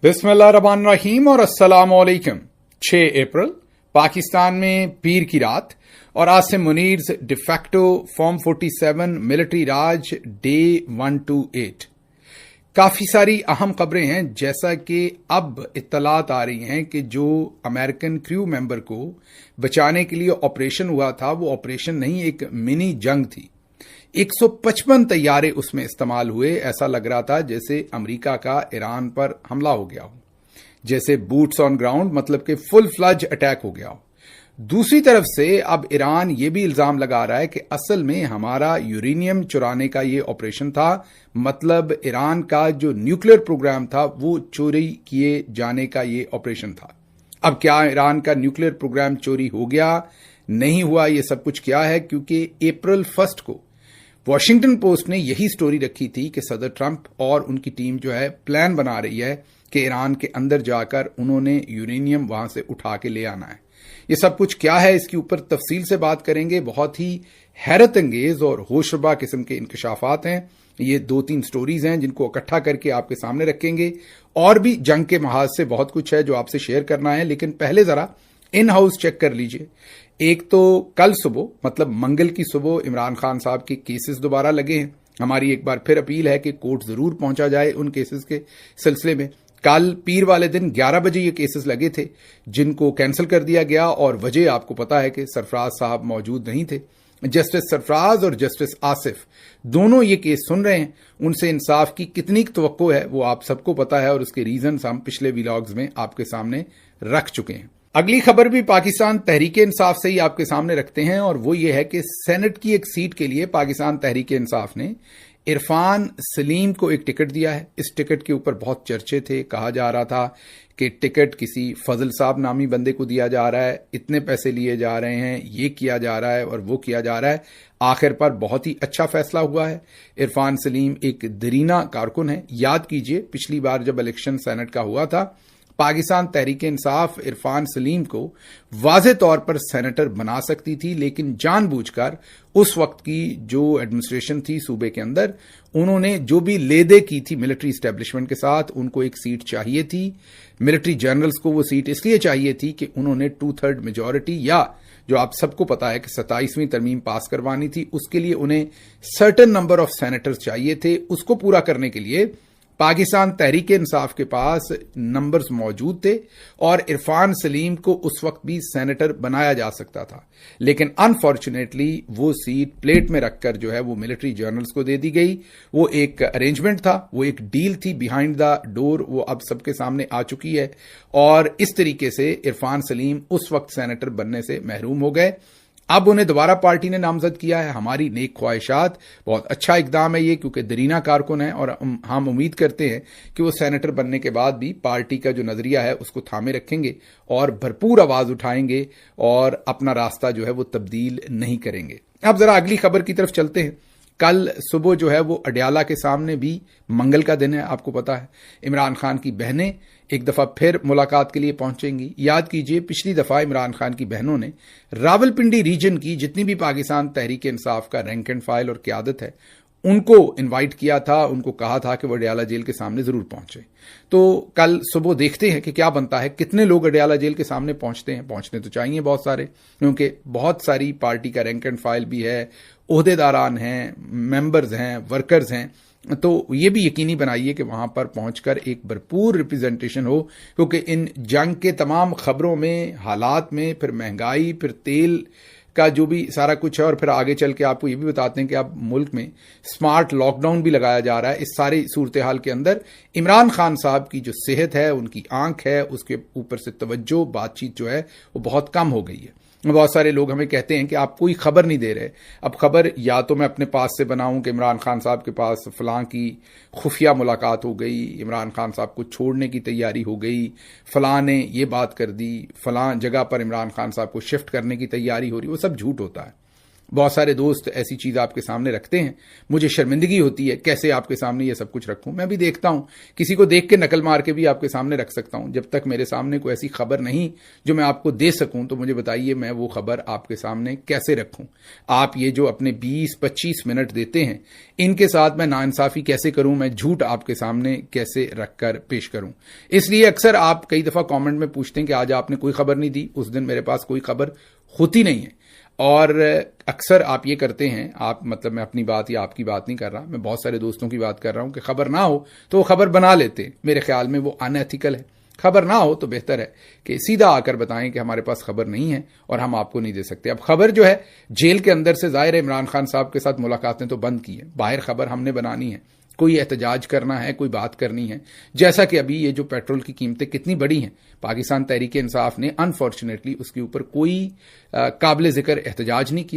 बिस्मिल्लाहिर्रहमानिर्रहीम और अस्सलामुअलैकुम। 6 अप्रैल पाकिस्तान में पीर की रात और आसिम मुनीर्स डिफैक्टो फॉर्म 47 मिलिट्री राज डे 128। काफी सारी अहम खबरें हैं, जैसा कि अब इत्तलात आ रही हैं कि जो अमेरिकन क्रू मेंबर को बचाने के लिए ऑपरेशन हुआ था वो ऑपरेशन नहीं, एक मिनी जंग थी। 155 तैयारे उसमें इस्तेमाल हुए। ऐसा लग रहा था जैसे अमेरिका का ईरान पर हमला हो गया हो, जैसे बूट्स ऑन ग्राउंड, मतलब कि फुल फ्लज अटैक हो गया हो। दूसरी तरफ से अब ईरान ये भी इल्जाम लगा रहा है कि असल में हमारा यूरेनियम चुराने का ये ऑपरेशन था, मतलब ईरान का जो न्यूक्लियर प्रोग्राम था वो चोरी किए जाने का ये ऑपरेशन था। अब क्या ईरान का न्यूक्लियर प्रोग्राम चोरी हो गया, नहीं हुआ, ये सब कुछ क्या है? क्योंकि अप्रैल 1 को वॉशिंगटन पोस्ट ने यही स्टोरी रखी थी कि सदर ट्रंप और उनकी टीम जो है प्लान बना रही है कि ईरान के अंदर जाकर उन्होंने यूरेनियम वहां से उठा के ले आना है। ये सब कुछ क्या है, इसके ऊपर तफसील से बात करेंगे। बहुत ही हैरत अंगेज और होशरुबा किस्म के इंकशाफात हैं। ये 2-3 स्टोरीज हैं जिनको इकट्ठा करके आपके सामने रखेंगे। और भी जंग के महाज से बहुत कुछ है जो आपसे शेयर करना है, लेकिन पहले जरा इन हाउस चेक कर लीजिए। एक तो कल सुबह, मतलब मंगल की सुबह, इमरान खान साहब के केसेस दोबारा लगे हैं। हमारी एक बार फिर अपील है कि कोर्ट जरूर पहुंचा जाए उन केसेस के सिलसिले में। कल पीर वाले दिन 11 बजे ये केसेस लगे थे जिनको कैंसिल कर दिया गया, और वजह आपको पता है कि सरफराज साहब मौजूद नहीं थे। जस्टिस सरफराज और जस्टिस आसिफ दोनों ये केस सुन रहे हैं। उनसे इंसाफ की कितनी तवक्को है वो आप सबको पता है, और उसके रीजंस हम पिछले व्लॉग्स में आपके सामने रख चुके हैं। अगली खबर भी पाकिस्तान तहरीक इंसाफ से ही आपके सामने रखते हैं, और वो ये है कि सेनेट की एक सीट के लिए पाकिस्तान तहरीक इंसाफ ने इरफान सलीम को एक टिकट दिया है। इस टिकट के ऊपर बहुत चर्चे थे। कहा जा रहा था कि टिकट किसी फजल साहब नामी बंदे को दिया जा रहा है, इतने पैसे लिए जा रहे हैं, ये किया जा रहा है और वो किया जा रहा है। आखिर पर बहुत ही अच्छा फैसला हुआ है। इरफान सलीम एक दरीना कारकुन है। याद कीजिए, पिछली बार जब इलेक्शन सेनेट का हुआ था, पाकिस्तान तहरीक इंसाफ इरफान सलीम को वाज़े तौर पर सेनेटर बना सकती थी, लेकिन जानबूझकर उस वक्त की जो एडमिनिस्ट्रेशन थी सूबे के अंदर, उन्होंने जो भी लेदे की थी मिलिट्री एस्टेब्लिशमेंट के साथ, उनको एक सीट चाहिए थी। मिलिट्री जनरल्स को वो सीट इसलिए चाहिए थी कि उन्होंने 2/3 मेजॉरिटी, या जो आप सबको पता है कि 27वीं तरमीम पास करवानी थी, उसके लिए उन्हें सर्टेन नंबर ऑफ सेनेटर्स चाहिए थे। उसको पूरा करने के लिए पाकिस्तान तहरीक इंसाफ के पास नंबर्स मौजूद थे और इरफान सलीम को उस वक्त भी सेनेटर बनाया जा सकता था, लेकिन अनफॉर्चुनेटली वो सीट प्लेट में रखकर जो है वो मिलिट्री जर्नल्स को दे दी गई। वो एक अरेंजमेंट था, वो एक डील थी बिहाइंड द डोर, वो अब सबके सामने आ चुकी है, और इस तरीके से इरफान सलीम उस वक्त सेनेटर बनने से महरूम हो गए। अब उन्हें दोबारा पार्टी ने नामजद किया है। हमारी नेक ख्वाहिशात, बहुत अच्छा इकदाम है ये, क्योंकि दरीना कारकुन है, और हम उम्मीद करते हैं कि वो सेनेटर बनने के बाद भी पार्टी का जो नजरिया है उसको थामे रखेंगे और भरपूर आवाज उठाएंगे और अपना रास्ता जो है वो तब्दील नहीं करेंगे। अब जरा अगली खबर की तरफ चलते हैं। कल सुबह जो है वो अडयाला के सामने भी मंगल का दिन है, आपको पता है। इमरान खान की बहनें एक दफा फिर मुलाकात के लिए पहुंचेंगी। याद कीजिए, पिछली दफा इमरान खान की बहनों ने रावलपिंडी रीजन की जितनी भी पाकिस्तान तहरीक इंसाफ का रैंक एंड फाइल और क़यादत है, उनको इनवाइट किया था, उनको कहा था कि वो अडयाला जेल के सामने जरूर पहुंचे। तो कल सुबह देखते हैं कि क्या बनता है, कितने लोग अडयाला जेल के सामने पहुंचते हैं। पहुंचने तो चाहिए बहुत सारे, क्योंकि बहुत सारी पार्टी का रैंक एंड फाइल भी है, ओहदेदारान हैं, मेंबर्स हैं, वर्कर्स हैं। तो ये भी यकीनी बनाइए कि वहां पर पहुंचकर एक भरपूर रिप्रेजेंटेशन हो, क्योंकि इन जंग के तमाम खबरों में, हालात में, फिर महंगाई, फिर तेल का जो भी सारा कुछ है, और फिर आगे चल के आपको ये भी बताते हैं कि अब मुल्क में स्मार्ट लॉकडाउन भी लगाया जा रहा है। इस सारी सूरत हाल के अंदर इमरान खान साहब की जो सेहत है, उनकी आंख है, उसके ऊपर से तवज्जो, बातचीत जो है वो बहुत कम हो गई है। बहुत सारे लोग हमें कहते हैं कि आप कोई खबर नहीं दे रहे। अब खबर या तो मैं अपने पास से बनाऊं कि इमरान खान साहब के पास फलां की खुफिया मुलाकात हो गई, इमरान खान साहब को छोड़ने की तैयारी हो गई, फलां ने ये बात कर दी, फलां जगह पर इमरान खान साहब को शिफ्ट करने की तैयारी हो रही, वो सब झूठ होता है। بہت سارے دوست ایسی چیز آپ کے سامنے رکھتے ہیں, مجھے شرمندگی ہوتی ہے کیسے آپ کے سامنے یہ سب کچھ رکھوں. میں بھی دیکھتا ہوں, کسی کو دیکھ کے نقل مار کے بھی آپ کے سامنے رکھ سکتا ہوں. جب تک میرے سامنے کوئی ایسی خبر نہیں جو میں آپ کو دے سکوں تو مجھے بتائیے میں وہ خبر آپ کے سامنے کیسے رکھوں. آپ یہ جو اپنے 20-25 منٹ دیتے ہیں, ان کے ساتھ میں ناانصافی کیسے کروں, میں جھوٹ آپ کے سامنے کیسے رکھ کر پیش کروں. اس لیے اکثر آپ کئی دفعہ کامنٹ میں پوچھتے ہیں کہ آج آپ نے کوئی خبر نہیں دی, اس دن میرے پاس کوئی خبر ہوتی نہیں ہے. اور اکثر آپ یہ کرتے ہیں, آپ مطلب میں اپنی بات یا آپ کی بات نہیں کر رہا, میں بہت سارے دوستوں کی بات کر رہا ہوں کہ خبر نہ ہو تو وہ خبر بنا لیتے. میرے خیال میں وہ ان ایتھیکل ہے. خبر نہ ہو تو بہتر ہے کہ سیدھا آ کر بتائیں کہ ہمارے پاس خبر نہیں ہے اور ہم آپ کو نہیں دے سکتے. اب خبر جو ہے جیل کے اندر سے ظاہر عمران خان صاحب کے ساتھ ملاقاتیں تو بند کی ہے, باہر خبر ہم نے بنانی ہے, کوئی احتجاج کرنا ہے, کوئی بات کرنی ہے. جیسا کہ ابھی یہ جو پیٹرول کی قیمتیں کتنی بڑی ہیں, پاکستان تحریک انصاف نے انفارچونیٹلی اس کے اوپر کوئی قابل ذکر احتجاج نہیں کیا.